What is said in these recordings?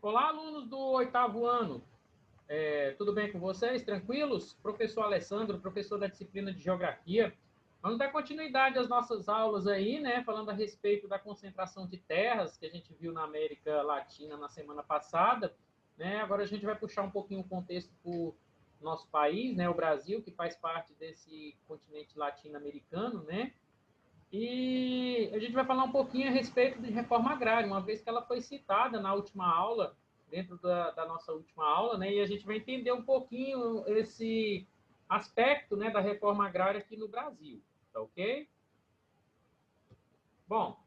Olá, alunos do oitavo ano. Tudo bem com vocês? Tranquilos? Professor Alessandro, professor da disciplina de Geografia. Vamos dar continuidade às nossas aulas aí, né? Falando a respeito da concentração de terras que a gente viu na América Latina na semana passada, né? Agora a gente vai puxar um pouquinho o contexto para o nosso país, né? O Brasil, que faz parte desse continente latino-americano, né? E a gente vai falar um pouquinho a respeito de reforma agrária, uma vez que ela foi citada na última aula, dentro da nossa última aula, né? E a gente vai entender um pouquinho esse aspecto, né, da reforma agrária aqui no Brasil, tá ok? Bom,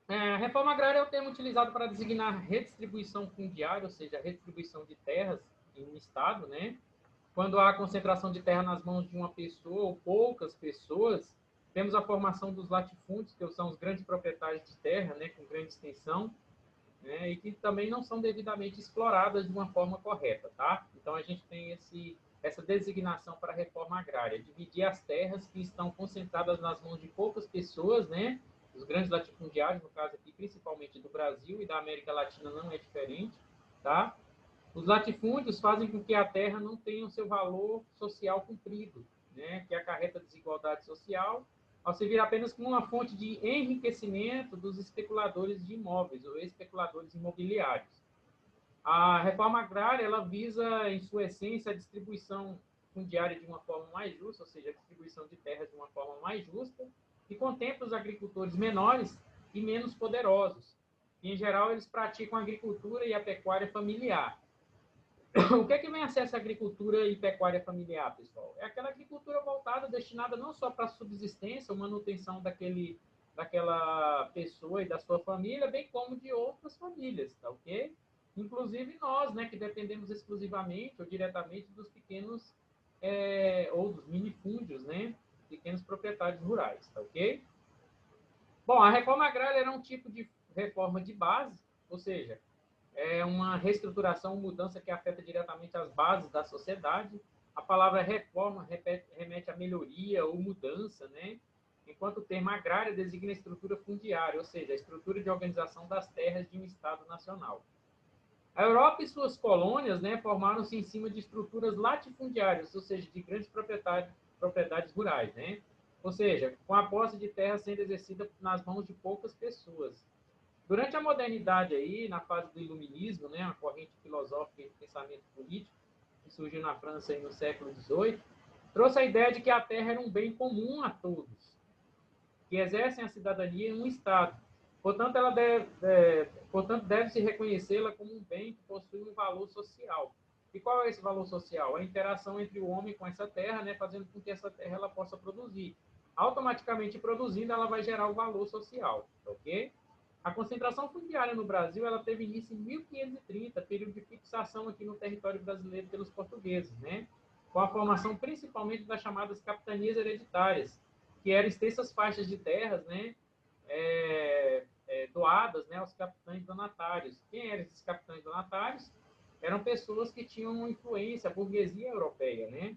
a reforma agrária é o termo utilizado para designar redistribuição fundiária, ou seja, redistribuição de terras em um estado, né? Quando há concentração de terra nas mãos de uma pessoa ou poucas pessoas, temos a formação dos latifúndios, que são os grandes proprietários de terra, né, com grande extensão, né, e que também não são devidamente exploradas de uma forma correta, tá? Então a gente tem essa designação para a reforma agrária, dividir as terras que estão concentradas nas mãos de poucas pessoas, né, os grandes latifundiários, no caso aqui principalmente do Brasil e da América Latina não é diferente, tá? Os latifúndios fazem com que a terra não tenha o seu valor social cumprido, né, que acarreta desigualdade social, ao servir apenas como uma fonte de enriquecimento dos especuladores de imóveis ou especuladores imobiliários. A reforma agrária ela visa, em sua essência, a distribuição fundiária de uma forma mais justa, ou seja, a distribuição de terras de uma forma mais justa, e contempla os agricultores menores e menos poderosos. E, em geral, eles praticam a agricultura e a pecuária familiar. O que é que vem a ser essa agricultura e pecuária familiar, pessoal? É aquela agricultura voltada, destinada não só para a subsistência, ou manutenção daquela pessoa e da sua família, bem como de outras famílias, tá ok? Inclusive nós, né, que dependemos exclusivamente ou diretamente dos pequenos ou dos minifúndios, né, pequenos proprietários rurais, tá ok? Bom, a reforma agrária era um tipo de reforma de base, ou seja, é uma reestruturação, mudança que afeta diretamente as bases da sociedade. A palavra reforma remete a melhoria ou mudança, né? Enquanto o termo agrária designa a estrutura fundiária, ou seja, a estrutura de organização das terras de um Estado nacional. A Europa e suas colônias, né, formaram-se em cima de estruturas latifundiárias, ou seja, de grandes propriedades rurais, né? Ou seja, com a posse de terra sendo exercida nas mãos de poucas pessoas. Durante a modernidade aí, na fase do iluminismo, né, uma corrente filosófica e pensamento político que surgiu na França aí no século XVIII, trouxe a ideia de que a terra era um bem comum a todos, que exercem a cidadania em um Estado. Portanto, portanto deve-se reconhecê-la como um bem que possui um valor social. E qual é esse valor social? A interação entre o homem com essa terra, né, fazendo com que essa terra ela possa produzir. Automaticamente produzindo, ela vai gerar o valor social, ok? A concentração fundiária no Brasil ela teve início em 1530, período de fixação aqui no território brasileiro pelos portugueses, né? Com a formação principalmente das chamadas capitanias hereditárias, que eram extensas faixas de terras, né? Doadas, né, aos capitães donatários. Quem eram esses capitães donatários? Eram pessoas que tinham influência, a burguesia europeia, né?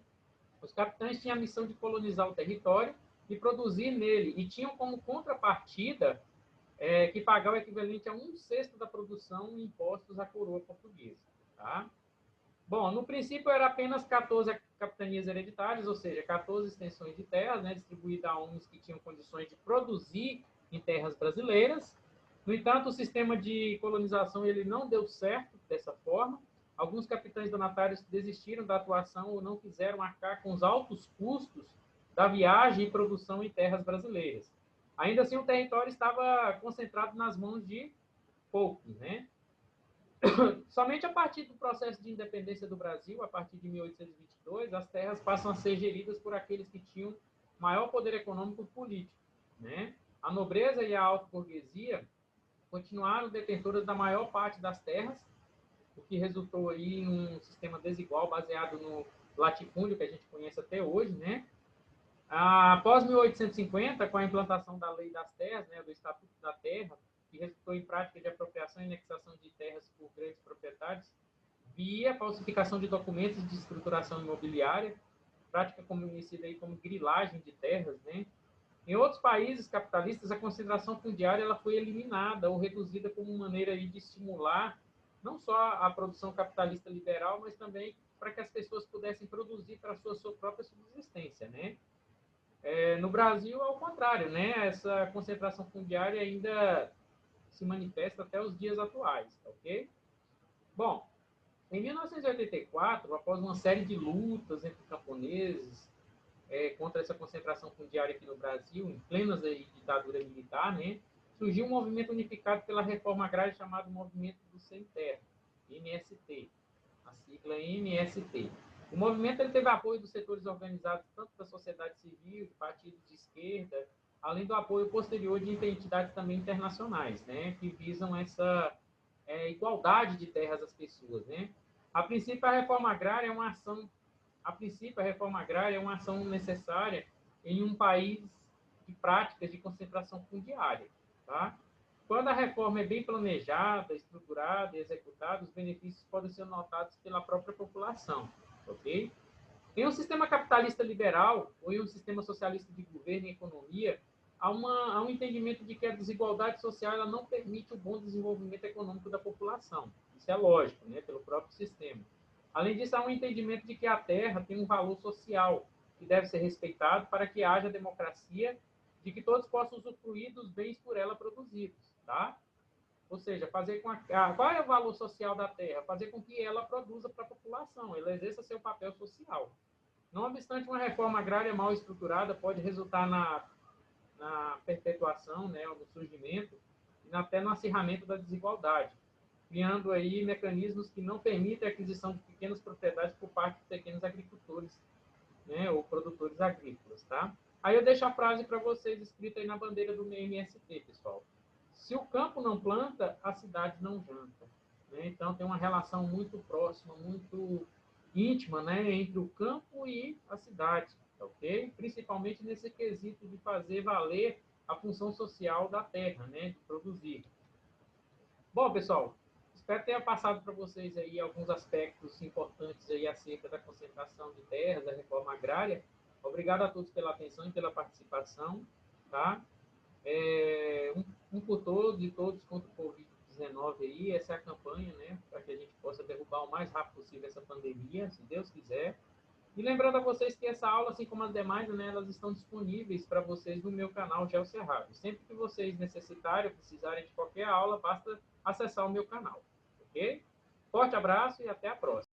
Os capitães tinham a missão de colonizar o território e produzir nele, e tinham como contrapartida que pagar o equivalente a 1/6 da produção em impostos à coroa portuguesa. Tá? Bom, no princípio era apenas 14 capitanias hereditárias, ou seja, 14 extensões de terras, né, distribuídas a uns que tinham condições de produzir em terras brasileiras. No entanto, o sistema de colonização ele não deu certo dessa forma. Alguns capitães donatários desistiram da atuação ou não quiseram arcar com os altos custos da viagem e produção em terras brasileiras. Ainda assim, o território estava concentrado nas mãos de poucos, né? Somente a partir do processo de independência do Brasil, a partir de 1822, as terras passam a ser geridas por aqueles que tinham maior poder econômico e político, né? A nobreza e a alta burguesia continuaram detentoras da maior parte das terras, o que resultou aí em um sistema desigual baseado no latifúndio que a gente conhece até hoje, né? Após 1850, com a implantação da Lei das Terras, né, do Estatuto da Terra, que resultou em prática de apropriação e anexação de terras por grandes proprietários, via falsificação de documentos de escrituração imobiliária, prática conhecida aí como grilagem de terras, né? Em outros países capitalistas, a concentração fundiária ela foi eliminada ou reduzida como maneira aí de estimular não só a produção capitalista liberal, mas também para que as pessoas pudessem produzir para a sua própria subsistência, né? No Brasil, ao contrário, né? Essa concentração fundiária ainda se manifesta até os dias atuais, ok? Bom, em 1984, após uma série de lutas entre camponeses contra essa concentração fundiária aqui no Brasil, em plenas ditadura militar, né? Surgiu um movimento unificado pela reforma agrária chamado Movimento do Sem Terra, MST, a sigla MST. O movimento ele teve apoio dos setores organizados tanto da sociedade civil, de partidos de esquerda, além do apoio posterior de entidades também internacionais, né, que visam essa igualdade de terras às pessoas, né. A princípio, a reforma agrária é uma ação, necessária em um país de práticas de concentração fundiária, tá? Quando a reforma é bem planejada, estruturada e executada, os benefícios podem ser notados pela própria população, ok? Em um sistema capitalista liberal ou em um sistema socialista de governo e economia, há um entendimento de que a desigualdade social ela não permite o bom desenvolvimento econômico da população. Isso é lógico, né, pelo próprio sistema. Além disso, há um entendimento de que a terra tem um valor social que deve ser respeitado para que haja democracia, de que todos possam usufruir dos bens por ela produzidos, tá? Ou seja, fazer com qual é o valor social da terra? Fazer com que ela produza para a população, ela exerça seu papel social. Não obstante, uma reforma agrária mal estruturada pode resultar na perpetuação, né, no surgimento e até no acirramento da desigualdade, criando aí mecanismos que não permitem a aquisição de pequenas propriedades por parte de pequenos agricultores, né, ou produtores agrícolas, tá? Aí eu deixo a frase para vocês escrita aí na bandeira do MST, pessoal. Se o campo não planta, a cidade não janta. Né? Então tem uma relação muito próxima, muito íntima, né, entre o campo e a cidade, ok? Principalmente nesse quesito de fazer valer a função social da terra, né, de produzir. Bom, pessoal, espero ter passado para vocês aí alguns aspectos importantes aí acerca da concentração de terras, da reforma agrária. Obrigado a todos pela atenção e pela participação, tá? Um por todos e todos contra o Covid-19 aí, essa é a campanha, né, para que a gente possa derrubar o mais rápido possível essa pandemia, se Deus quiser. E lembrando a vocês que essa aula, assim como as demais, né, elas estão disponíveis para vocês no meu canal Geo Cerrado. Sempre que vocês necessitarem ou precisarem de qualquer aula, basta acessar o meu canal, ok? Forte abraço e até a próxima.